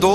2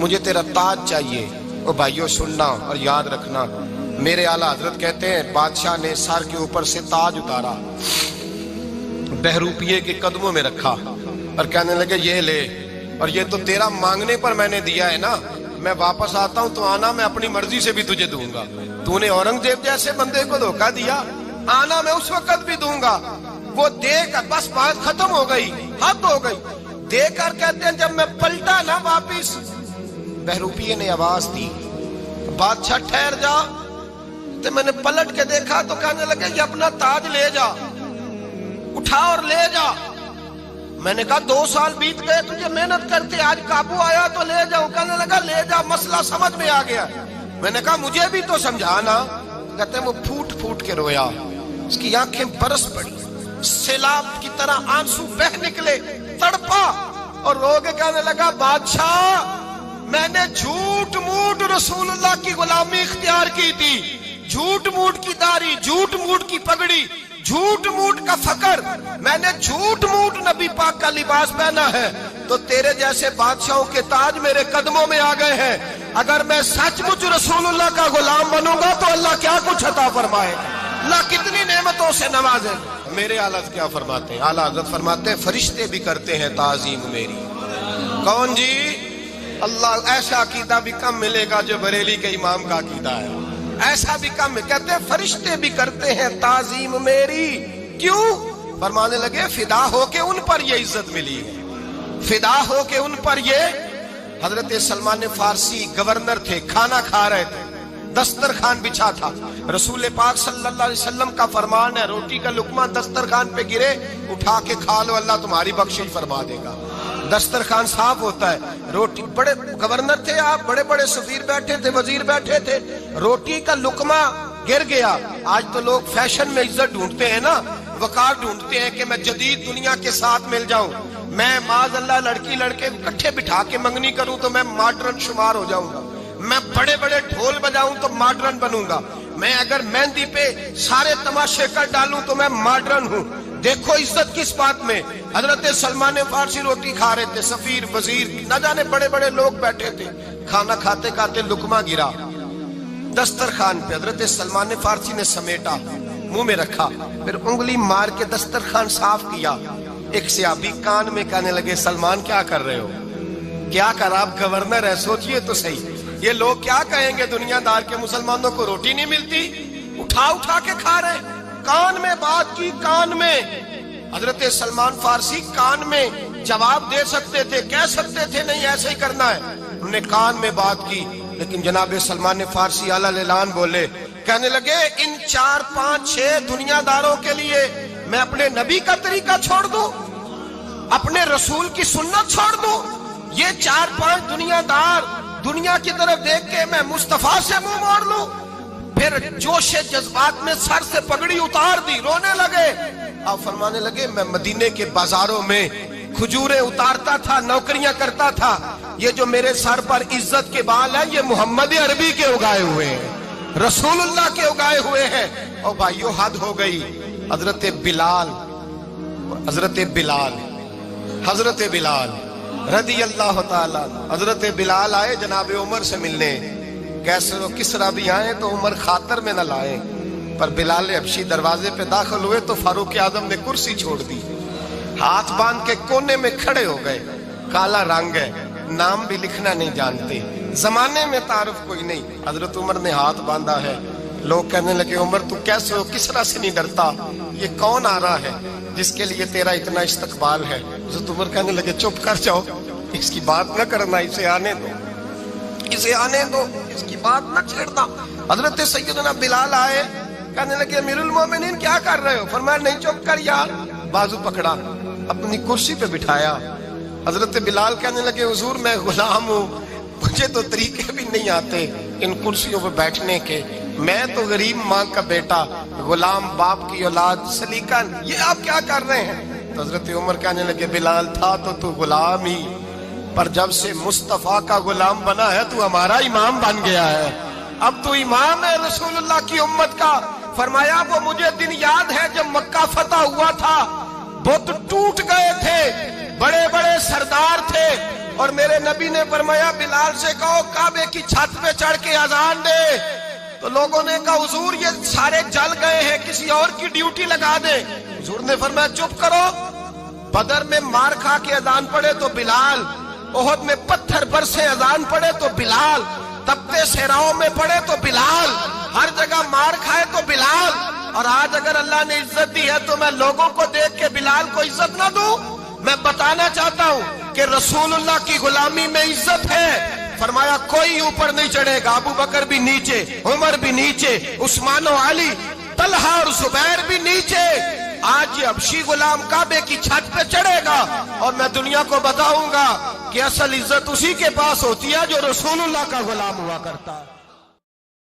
مجھے تیرا تاج چاہیے۔ او بھائیو سننا اور یاد رکھنا، میرے اعلیٰ حضرت کہتے ہیں بادشاہ نے سر کے اوپر سے تاج اتارا، بہروپیے کے قدموں میں رکھا اور کہنے لگے یہ لے، اور یہ تو تیرا مانگنے پر میں نے دیا ہے نا، میں واپس آتا ہوں تو آنا میں اپنی مرضی سے بھی تجھے دوں گا۔ تو نے اورنگزیب جیسے بندے کو دھوکہ دیا، آنا میں اس وقت بھی دوں گا۔ وہ دے کر بس بات ختم ہو گئی، حد ہو گئی۔ دے کر کہتے ہیں جب میں پلٹا نا واپس، بہروپیے نے آواز دی بادشاہ ٹھہر جا، تو میں نے پلٹ کے دیکھا تو کہنے لگے یہ اپنا تاج لے جا، اٹھا اور لے جا۔ میں نے کہا 2 سال بیت گئے تجھے محنت کرتے، آج قابو آیا تو لے جاؤ۔ کہنے لگا لے جا، مسئلہ سمجھ میں آ گیا۔ میں نے کہا مجھے بھی تو سمجھانا۔ کہتے ہیں وہ پھوٹ پھوٹ کے رویا، اس کی آنکھیں برس پڑی، سیلاب کی طرح آنسو بہ نکلے، تڑپا اور رو کے کہنے لگا بادشاہ میں نے جھوٹ موٹ رسول اللہ کی غلامی اختیار کی تھی، جھوٹ موٹ کی داڑھی، جھوٹ موٹ کی پگڑی، جھوٹ موٹ کا فقر، میں نے جھوٹ موٹ نبی پاک کا لباس پہنا ہے، تو تیرے جیسے بادشاہوں کے تاج میرے قدموں میں آ گئے ہیں۔ اگر میں سچ مچ رسول اللہ کا غلام بنوں گا تو اللہ کیا کچھ عطا فرمائے گا، اللہ کتنی نعمتوں سے نوازے۔ میرے اعلیٰ کیا فرماتے ہیں؟ اعلیٰ حضرت فرماتے ہیں فرشتے بھی کرتے ہیں تعظیم میری۔ کون جی؟ اللہ۔ ایسا عقیدہ بھی کم ملے گا جو بریلی کے امام کا عقیدہ ہے، ایسا بھی کم۔ کہتے ہیں فرشتے بھی کرتے ہیں تعظیم میری۔ کیوں؟ فرمانے لگے فدا ہو کے ان پر یہ عزت ملی ہے، فدا ہو کے ان پر یہ۔ حضرت سلمان فارسی گورنر تھے، کھانا کھا رہے تھے، دسترخوان بچھا تھا، رسول پاک صلی اللہ علیہ وسلم کا فرمان ہے روٹی کا لقمہ دسترخوان پہ گرے اٹھا کے کھا لو، اللہ تمہاری بخشش فرما دے گا۔ دسترخوان صاف ہوتا ہے، روٹی، بڑے گورنر تھے آپ، بڑے بڑے سفیر بیٹھے تھے، وزیر بیٹھے تھے، روٹی کا لقمہ گر گیا۔ آج تو لوگ فیشن میں عزت ڈھونڈتے ہیں نا، وقار ڈھونڈتے ہیں کہ میں جدید دنیا کے ساتھ مل جاؤں، میں معاذ اللہ لڑکی لڑکے اکٹھے بٹھا کے منگنی کروں تو میں ماڈرن شمار ہو جاؤں گا، میں بڑے بڑے ڈھول بجاؤں تو ماڈرن بنوں گا، میں اگر مہندی پہ سارے تماشے کر ڈالوں تو میں ماڈرن ہوں۔ دیکھو عزت کس بات میں۔ حضرت سلمان فارسی روٹی کھا رہے تھے، سفیر وزیر نہ جانے بڑے بڑے لوگ بیٹھے تھے، کھانا کھاتے کھاتے لقمہ گرا دسترخوان پہ، حضرت سلمان فارسی نے سمیٹا، منہ میں رکھا، پھر انگلی مار کے دسترخوان صاف کیا۔ ایک صحابی کان میں کہنے لگے سلمان کیا کر رہے ہو، کیا کر، آپ گورنر ہے، سوچئے تو صحیح، یہ لوگ کیا کہیں گے دنیا دار کے مسلمانوں کو روٹی نہیں ملتی، اٹھا اٹھا کے کھا رہے۔ کان میں بات کی، کان میں۔ حضرت سلمان فارسی کان میں جواب دے سکتے تھے، کہہ سکتے تھے نہیں ایسے ہی کرنا ہے، انہوں نے کان میں بات کی، لیکن جناب سلمان فارسی اعلیٰ اعلان بولے، کہنے لگے ان 4 5 6 دنیا داروں کے لیے میں اپنے نبی کا طریقہ چھوڑ دوں، اپنے رسول کی سنت چھوڑ دوں؟ یہ 4 5 دنیا دار دنیا کی طرف دیکھ کے میں مصطفیٰ سے منہ موڑ لوں؟ پھر جوش جذبات میں سر سے پگڑی اتار دی، رونے لگے۔ آپ فرمانے لگے میں مدینے کے بازاروں میں کھجوریں اتارتا تھا، نوکریاں کرتا تھا، یہ جو میرے سر پر عزت کے بال ہیں یہ محمد عربی کے اگائے ہوئے ہیں، رسول اللہ کے اگائے ہوئے ہیں۔ اور بھائیو حد ہو گئی۔ حضرت بلال رضی اللہ تعالیٰ، حضرت بلال آئے جناب عمر سے ملنے، کیسے کس طرح بھی آئے تو عمر خاطر میں نہ لائے، پر بلال حبشی دروازے پہ داخل ہوئے تو فاروق اعظم نے کرسی چھوڑ دی، ہاتھ باندھ کے کونے میں کھڑے ہو گئے۔ کالا رنگ ہے، نام بھی لکھنا نہیں جانتے، زمانے میں تعارف کوئی نہیں۔ حضرت عمر نے ہاتھ باندھا ہے، لوگ کہنے لگے عمر تو کیسے ہو، کس طرح سے نہیں ڈرتا، یہ کون آ رہا ہے جس کے لیے تیرا اتنا استقبال ہے؟ حضرت عمر کہنے لگے چپ کر جاؤ، اس کی بات نہ کرنا، اسے آنے دو، اسے آنے دو، اس کی بات نہ چھیڑنا۔ حضرت سیدنا بلال آئے، کہنے لگے امیر المومنین کیا کر رہے ہو؟ فرمایا نہیں چپ کر یار، بازو پکڑا، اپنی کرسی پہ بٹھایا۔ حضرت بلال کہنے لگے حضور میں غلام ہوں، مجھے تو طریقے بھی نہیں آتے ان کرسیوں پہ بیٹھنے کے، میں تو غریب ماں کا بیٹا، غلام باپ کی اولاد، سلیقن، یہ آپ کیا کر رہے ہیں؟ تو حضرت عمر کہنے لگے بلال تھا تو غلام ہی، پر جب سے مصطفیٰ کا غلام بنا ہے تو ہمارا امام بن گیا ہے، اب تو امام ہے رسول اللہ کی امت کا۔ فرمایا وہ مجھے دن یاد ہے جب مکہ فتح ہوا تھا، بت ٹوٹ گئے تھے، بڑے بڑے سردار تھے، اور میرے نبی نے فرمایا بلال سے کہو کعبے کی چھت پہ چڑھ کے اذان دے. تو لوگوں نے کہا حضور یہ سارے جل گئے ہیں، کسی اور کی ڈیوٹی لگا دیں. حضور نے فرمایا چپ کرو. بدر میں مار کھا کے اذان پڑے تو بلال، احد میں پتھر برسے اذان پڑے تو بلال، تپتے صحراؤں میں پڑے تو بلال، ہر جگہ مار کھائے تو بلال. اور آج اگر اللہ نے عزت دی ہے تو میں لوگوں کو دیکھ کے بلال کو عزت نہ دوں؟ میں بتانا چاہتا ہوں کہ رسول اللہ کی غلامی میں عزت ہے. فرمایا کوئی اوپر نہیں چڑھے گا. ابو بکر بھی نیچے، عمر بھی نیچے، عثمان و علی، طلحہ اور زبیر بھی نیچے. آج یہ حبشی غلام کعبے کی چھت پہ چڑھے گا اور میں دنیا کو بتاؤں گا کہ اصل عزت اسی کے پاس ہوتی ہے جو رسول اللہ کا غلام ہوا کرتا ہے.